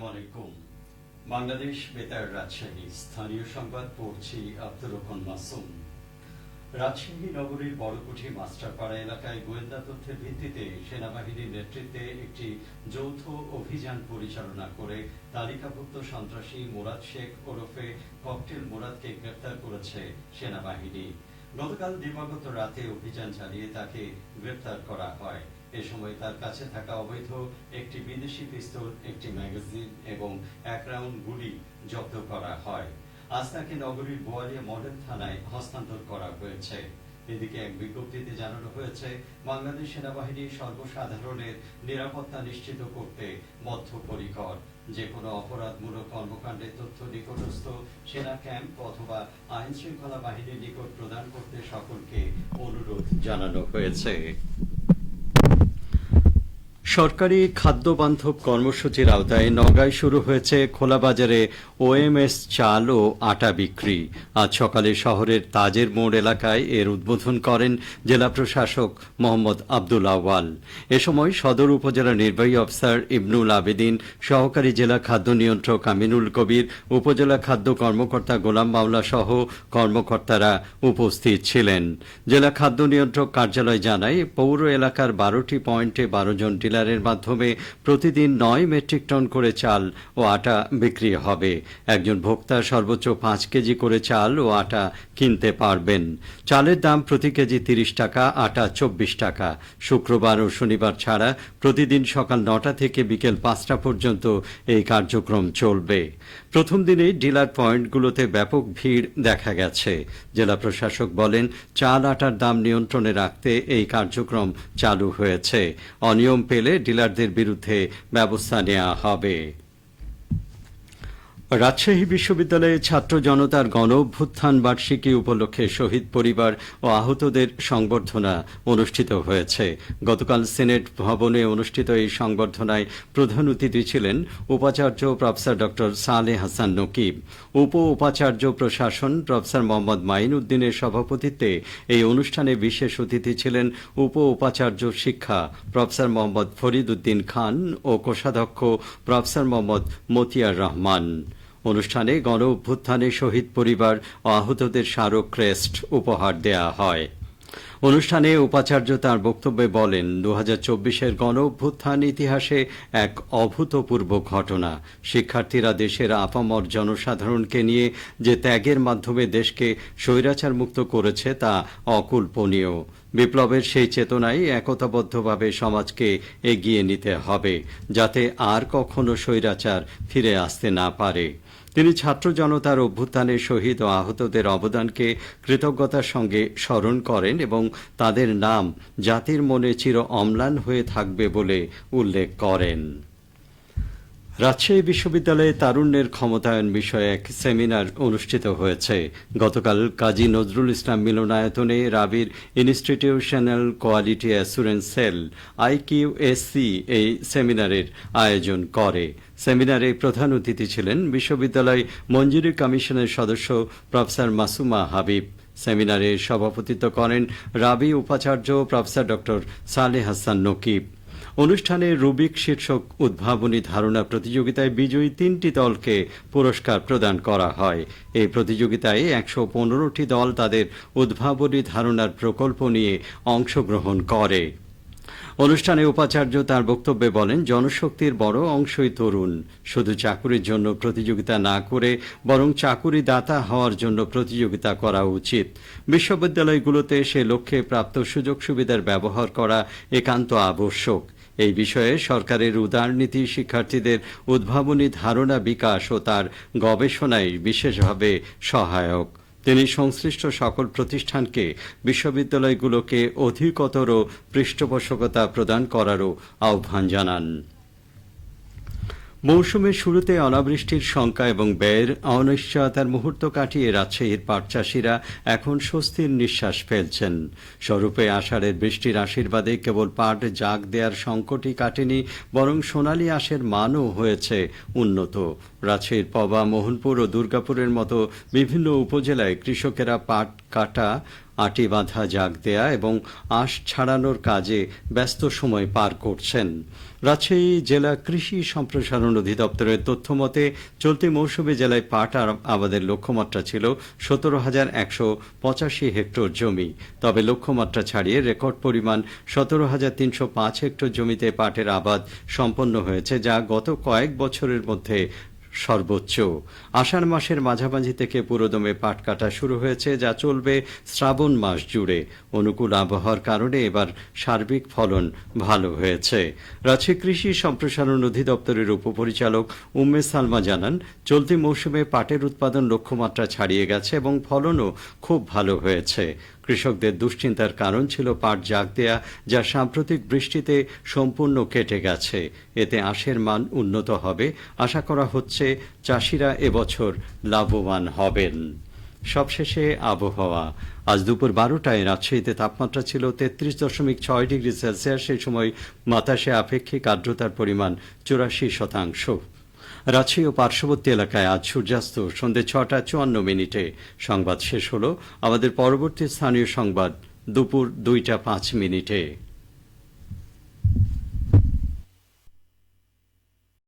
আসসালামু আলাইকুম। বাংলাদেশ বেতার রাজশাহী স্থানীয় সংবাদ পড়ছি আব্দুর রহমান মাসুম। রাজশাহী নগরীর বড়কুঠি মাস্টারপাড়া এলাকায় গোয়েন্দা তথ্যের ভিত্তিতে সেনাবাহিনীর নেতৃত্বে একটি যৌথ অভিযান পরিচালনা করে তালিকাভুক্ত সন্ত্রাসী মুরাদ শেখ ওরফে ককটেল মুরাদকে গ্রেফতার করেছে সেনাবাহিনী। গতকাল দিবাগত রাতে অভিযান চালিয়ে তাকে গ্রেফতার করা হয়। এ সময় তার কাছে থাকা অবৈধ একটি বিদেশি পিস্তল, একটি ম্যাগাজিন এবং 1 রাউন্ড গুলি জব্দ করা হয়। আজ তাকে নগরীর বোয়ালিয়া মডেল থানায় হস্তান্তর করা হয়েছে। এদিকে এক বিজ্ঞপ্তিতে জানানো হয়েছে, বাংলাদেশ সেনাবাহিনী সর্বসাধারণের নিরাপত্তা নিশ্চিত করতে বদ্ধপরিকর। যে কোনো অপরাধমূলক কর্মকাণ্ডের তথ্য নিকটস্থ সেনা ক্যাম্প অথবা আইন শৃঙ্খলা বাহিনীর নিকট প্রদান করতে সকলকে অনুরোধ জানানো হয়েছে। সরকারি খাদ্য বান্ধব কর্মসূচির আওতায় নওগাঁয় শুরু হয়েছে খোলা বাজারে ওএমএস চাল ও আটা বিক্রি। আজ সকালে শহরের তাজের মোড় এলাকায় এর উদ্বোধন করেন জেলা প্রশাসক মোহাম্মদ আব্দুল আওয়াল। এ সময় সদর উপজেলা নির্বাহী অফিসার ইবনুল আবেদিন, সহকারী জেলা খাদ্য নিয়ন্ত্রক আমিনুল কবির, উপজেলা খাদ্য কর্মকর্তা গোলাম মাওলা সহ কর্মকর্তারা উপস্থিত ছিলেন। জেলা খাদ্য নিয়ন্ত্রক কার্যালয় জানায়, পৌর এলাকার 12টি পয়েন্টে 12 জন ডিলারের মাধ্যমে প্রতিদিন 9 মেট্রিক টন করে চাল ও আটা বিক্রি হবে। একজন ভোক্তা সর্বোচ্চ 5 কেজি করে চাল ও আটা কিনতে পারবেন। চালের দাম প্রতি কেজি 30 টাকা, আটা 24 টাকা। শুক্রবার ও শনিবার ছাড়া প্রতিদিন সকাল 9টা থেকে বিকেল 5টা পর্যন্ত এই কার্যক্রম চলবে। প্রথম দিনেই ডিলার পয়েন্টগুলোতে ব্যাপক ভিড় দেখা গেছে। জেলা প্রশাসক বলেন, চাল আটার দাম নিয়ন্ত্রণে রাখতে এই কার্যক্রম চালু হয়েছে। অনিয়ম পেলে ডিলারদের বিরুদ্ধে ব্যবস্থা নেওয়া হবে। রাজশাহী বিশ্ববিদ্যালয়ে ছাত্র জনতার গণ অভ্যুত্থান বার্ষিকী উপলক্ষে শহীদ পরিবার ও আহতদের সংবর্ধনা অনুষ্ঠিত হয়েছে। গতকাল সিনেট ভবনে অনুষ্ঠিত এই সংবর্ধনায় প্রধান অতিথি ছিলেন উপাচার্য প্রফেসর ডক্টর সালেহ হাসান নকিব। উপ উপাচার্য প্রশাসন প্রফেসর মোহাম্মদ মাইন উদ্দিনের সভাপতিত্বে এই অনুষ্ঠানে বিশেষ অতিথি ছিলেন উপ উপাচার্য শিক্ষা প্রফেসর মোহাম্মদ ফরিদ উদ্দিন খান ও কোষাধ্যক্ষ প্রফেসর মোহাম্মদ মতিয়ার রহমান। অনুষ্ঠানে গণ অভ্যুত্থানে শহীদ পরিবার ও আহতদের স্মারক ক্রেস্ট উপহার দেয়া হয়। অনুষ্ঠানে উপাচার্য তাঁর বক্তব্যে বলেন, 2024-এর গণ অভ্যুত্থান ইতিহাসে এক অভূতপূর্ব ঘটনা। শিক্ষার্থীরা দেশের আপামর জনসাধারণকে নিয়ে যে ত্যাগের মাধ্যমে দেশকে স্বৈরাচার মুক্ত করেছে তা অকল্পনীয়। বিপ্লবের সেই চেতনায় একতাবদ্ধভাবে সমাজকে এগিয়ে নিতে হবে, যাতে আর কখনো স্বৈরাচার ফিরে আসতে না পারে। তিনি ছাত্র জনতার অভ্যুত্থানে শহীদ ও আহতদের অবদানকে কৃতজ্ঞতার সঙ্গে স্মরণ করেন এবং তাদের নাম জাতির মনে চির অম্লান হয়ে থাকবে বলে উল্লেখ করেন। রাজশাহী বিশ্ববিদ্যালয়ে তারুণ্যের ক্ষমতায়ন বিষয়ে এক সেমিনার অনুষ্ঠিত হয়েছে। গতকাল কাজী নজরুল ইসলাম মিলনায়তনে রাবির institutional quality assurance cell IQAC এই সেমিনারের আয়োজন করে। সেমিনারে প্রধান অতিথি ছিলেন বিশ্ববিদ্যালয় মঞ্জুরি কমিশনের সদস্য প্রফেসর মাসুমা হাবিব। সেমিনারে সভাপতিত্ব করেন রাবি উপাচার্য প্রফেসর ডক্টর সালেহ হাসান নকিব। অনুষ্ঠানে রুবিক শীর্ষক উদ্ভাবনী ধারণা প্রতিযোগিতায় বিজয়ী 3টি দলকে পুরস্কার প্রদান করা হয়। এই প্রতিযোগিতায় 115টি দল তাদের উদ্ভাবনী ধারণার প্রকল্প নিয়ে অংশগ্রহণ করে। অনুষ্ঠানে উপাচার্য তার বক্তব্যে বলেন, জনশক্তির বড় অংশই তরুণ। শুধু চাকুরির জন্য প্রতিযোগিতা না করে বরং চাকুরিদাতা হওয়ার জন্য প্রতিযোগিতা করা উচিত। বিশ্ববিদ্যালয়গুলোতে সে লক্ষ্যে প্রাপ্ত সুযোগ সুবিধার ব্যবহার করা একান্ত আবশ্যক। এই বিষয়ে সরকারের উদার নীতি শিক্ষার্থীদের উদ্ভাবনী ধারণা বিকাশ ও তার গবেষণায় বিশেষভাবে সহায়ক। তিনি সংশ্লিষ্ট সকল প্রতিষ্ঠানকে বিশ্ববিদ্যালয়গুলোকে অধিকতর পৃষ্ঠপোষকতা প্রদান করারও আহ্বান জানান। মৌসুমের শুরুতে অনাবৃষ্টির শঙ্কা এবং ব্যয়ের অনিশ্চয়তার মুহূর্ত কাটিয়ে রাজশাহীর পাট চাষিরা এখন স্বস্তির নিঃশ্বাস ফেলছেন। স্বরূপে আষাঢ়ের বৃষ্টির আশীর্বাদে কেবল পাট জাগ দেওয়ার সংকটই কাটেনি, বরং সোনালী আঁশের মানও হয়েছে উন্নত। রাজশাহীর পবা, মোহনপুর ও দুর্গাপুরের মতো বিভিন্ন উপজেলায় কৃষকেরা পাট কাটা আটি বাঁধা জাগ দেয়া এবং আঁশ ছাড়ানোর কাজে ব্যস্ত সময় পার করছেন। রাজশাহী জেলা কৃষি সম্প্রসারণ অধিদপ্তরের তথ্য মতে চলতি মৌসুমে জেলায় পাট আবাদের লক্ষ্যমাত্রা ছিল 17,185 হেক্টর জমি। তবে লক্ষ্যমাত্রা ছাড়িয়ে রেকর্ড পরিমাণ 17,305 হেক্টর জমিতে পাটের আবাদ সম্পন্ন হয়েছে, যা গত কয়েক বছরের মধ্যে সর্বোচ্চ। আষাঢ় মাসের মাঝামাঝি থেকে পুরোদমে পাট কাটা শুরু হয়েছে, যা চলবে শ্রাবণ মাস জুড়ে। অনুকূল আবহাওয়ার কারণে এবার সার্বিক ফলন ভালো হয়েছে। রাজশাহী কৃষি সম্প্রসারণ অধিদপ্তরের উপপরিচালক উম্মে সালমা জানান, চলতি মৌসুমে পাটের উৎপাদন লক্ষ্যমাত্রা ছাড়িয়ে গেছে এবং ফলনও খুব ভালো হয়েছে। কৃষকদের দুশ্চিন্তার কারণ ছিল পাট জাগ দেয়া, যা সাম্প্রতিক বৃষ্টিতে সম্পূর্ণ কেটে গেছে। এতে আঁশের মান উন্নত হবে। আশা করা হচ্ছে চাষিরা এবছর লাভবান হবেন। সবশেষে আবহাওয়া। আজ দুপুর 12টায় রাজশাহীতে তাপমাত্রা ছিল 33.6 ডিগ্রি সেলসিয়াস। সেই সময় বাতাসে আপেক্ষিক আর্দ্রতার পরিমাণ 84%। রাজশাহী ও পার্শ্ববর্তী এলাকায় আজ সূর্যাস্ত সন্ধ্যে 6:54 সংবাদ শেষ হলো। আমাদের পরবর্তী স্থানীয় সংবাদ দুপুর 2:05।